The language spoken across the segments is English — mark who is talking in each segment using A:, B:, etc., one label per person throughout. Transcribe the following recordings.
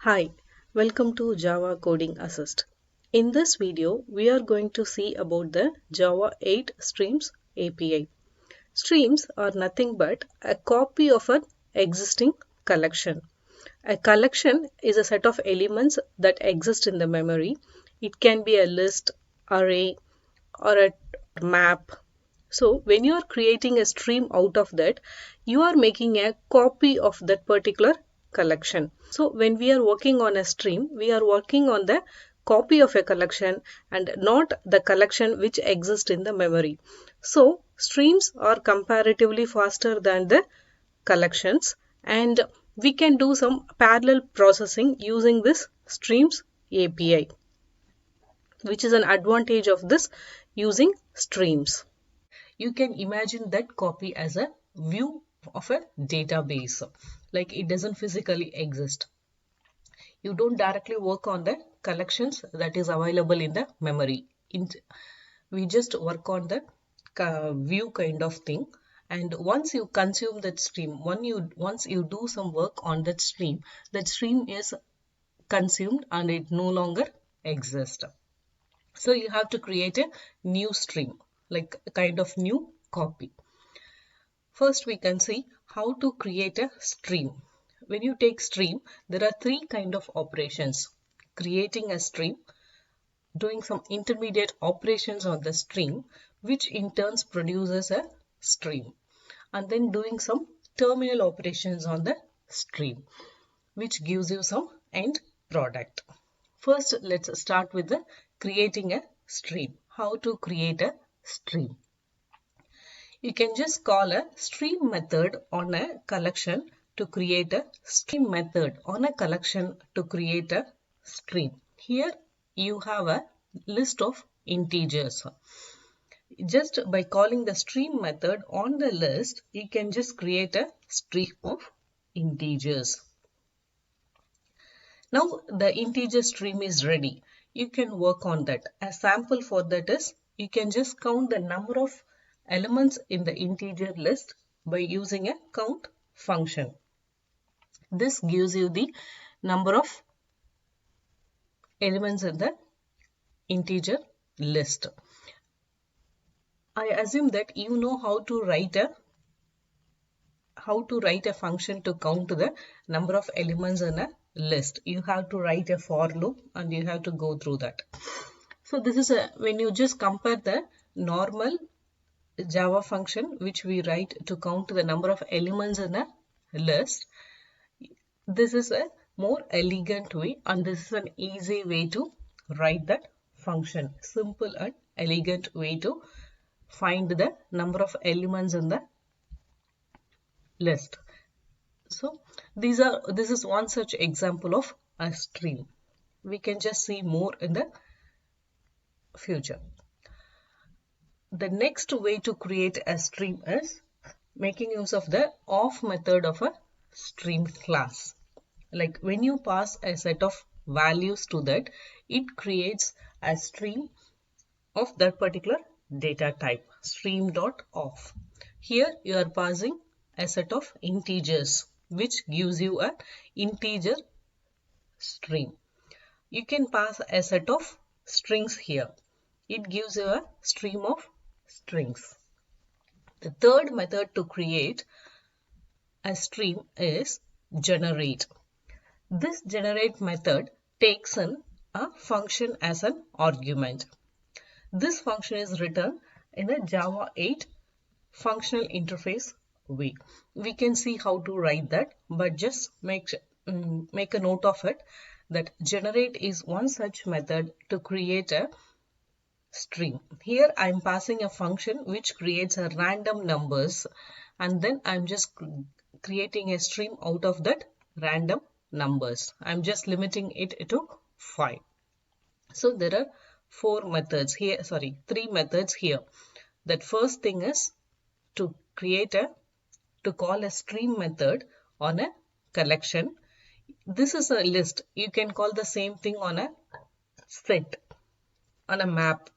A: Hi, welcome to Java Coding Assist. In this video, we are going to see about the Java 8 Streams API. Streams are nothing but a copy of an existing collection. A collection is a set of elements that exist in the memory. It can be a list, array, or a map. So, when you are creating a stream out of that, you are making a copy of that particular collection. So, when we are working on a stream, we are working on the copy of a collection and not the collection which exists in the memory. So, streams are comparatively faster than the collections, and we can do some parallel processing using this streams API, which is an advantage of this using streams. You can imagine that copy as a view of a database, like it doesn't physically exist. You don't directly work on the collections that is available in the memory. We just work on the view kind of thing. And once you consume that stream, once you do some work on that stream is consumed and it no longer exists. So you have to create a new stream, like a kind of new copy. First, we can see how to create a stream. When you take stream, there are three kind of operations. Creating a stream, doing some intermediate operations on the stream, which in turns produces a stream, and then doing some terminal operations on the stream, which gives you some end product. First, let's start with the creating a stream. How to create a stream? You can just call a stream method on a collection to create a stream method on a collection to create a stream. Here you have a list of integers. Just by calling the stream method on the list, you can just create a stream of integers. Now the integer stream is ready. You can work on that. A sample for that is you can just count the number of elements in the integer list by using a count function. This gives you the number of elements in the integer list. I assume that you know how to write a function to count the number of elements in a list. You have to write a for loop and you have to go through that. So this is when you just compare the normal Java function which we write to count the number of elements in a list. This is a more elegant way and this is an easy way to write that function. Simple and elegant way to find the number of elements in the list. So this is one such example of a stream. We can just see more in the future. The next way to create a stream is making use of the of method of a stream class. Like when you pass a set of values to that, it creates a stream of that particular data type, stream.of. Here you are passing a set of integers which gives you an integer stream. You can pass a set of strings here. It gives you a stream of strings. The third method to create a stream is generate. This generate method takes in a function as an argument. This function is written in a Java 8 functional interface way. We can see how to write that, but just make a note of it that generate is one such method to create a stream. Here I am passing a function which creates a random numbers and then I'm just creating a stream out of that random numbers. I'm just limiting it to 5. So there are three methods here. That first thing is to call a stream method on a collection. This is a list. You can call the same thing on a set, on a map.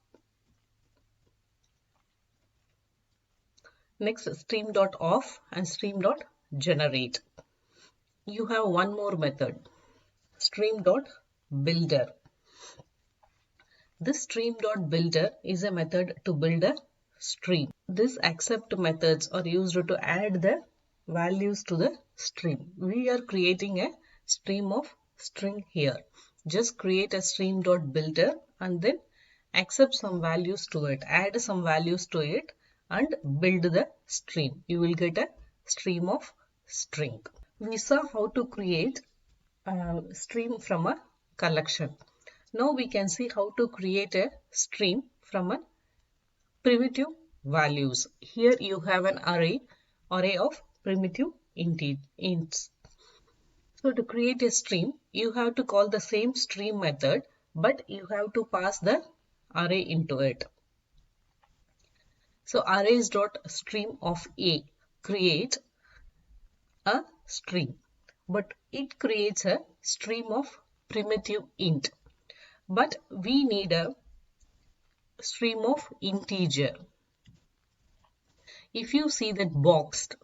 A: Next, stream.of and stream.generate. You have one more method, stream.builder. This stream.builder is a method to build a stream. This accept methods are used to add the values to the stream. We are creating a stream of string here. Just create a stream.builder and then accept some values to it, add some values to it and build the stream. You will get a stream of string. We saw how to create a stream from a collection. Now we can see how to create a stream from a primitive values. Here you have an array of primitive ints. So to create a stream, you have to call the same stream method, but you have to pass the array into it. So arrays.stream of A create a stream, but it creates a stream of primitive int. But we need a stream of integer. If you see that boxed,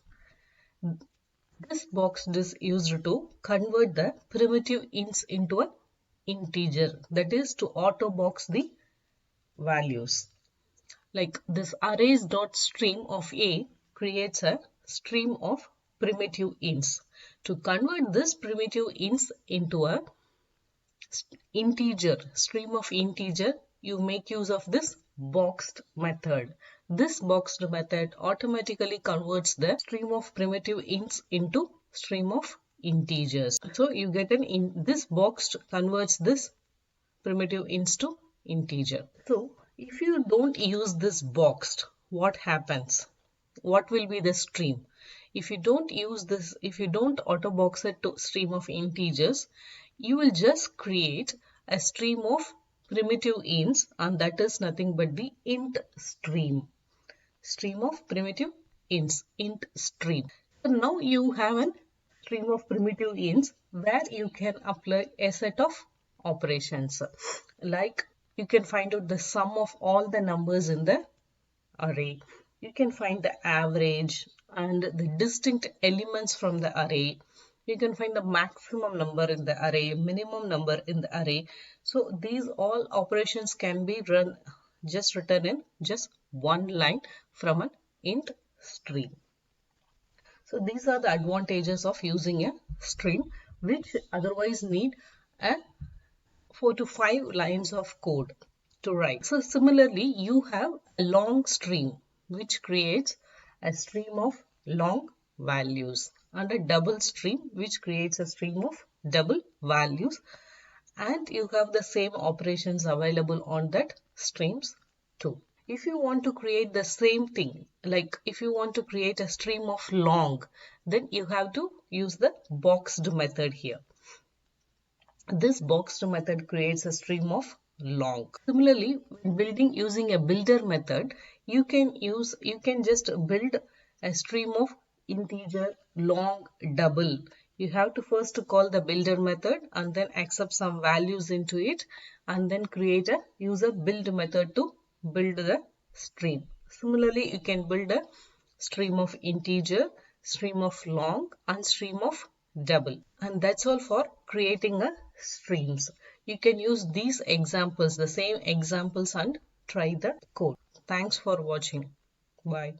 A: this boxed is used to convert the primitive ints into an integer, that is to auto box the values. Like this arrays.stream of A creates a stream of primitive ints. To convert this primitive ints into a integer, stream of integer, you make use of this boxed method. This boxed method automatically converts the stream of primitive ints into stream of integers. So you get this boxed converts this primitive ints to integer. So if you don't use this boxed, what happens? What will be the stream? If you don't use this, if you don't auto box it to stream of integers, you will just create a stream of primitive ints, and that is nothing but the int stream. Stream of primitive ints, int stream. So now you have a stream of primitive ints where you can apply a set of operations. Like you can find out the sum of all the numbers in the array. You can find the average and the distinct elements from the array. You can find the maximum number in the array, minimum number in the array. So these all operations can be written in just one line from an int stream. So these are the advantages of using a stream, which otherwise need a 4 to 5 lines of code to write. So similarly, you have a long stream which creates a stream of long values, and a double stream which creates a stream of double values, and you have the same operations available on that streams too. If you want to create the same thing, like if you want to create a stream of long, then you have to use the boxed method here. This boxed method creates a stream of long. Similarly, when building using a builder method, you can just build a stream of integer, long, double. You have to first call the builder method and then accept some values into it, and then create a user build method to build the stream. Similarly, you can build a stream of integer, stream of long and stream of double. And that's all for creating a streams. You can use these examples, the same examples, and try the code. Thanks for watching. Bye.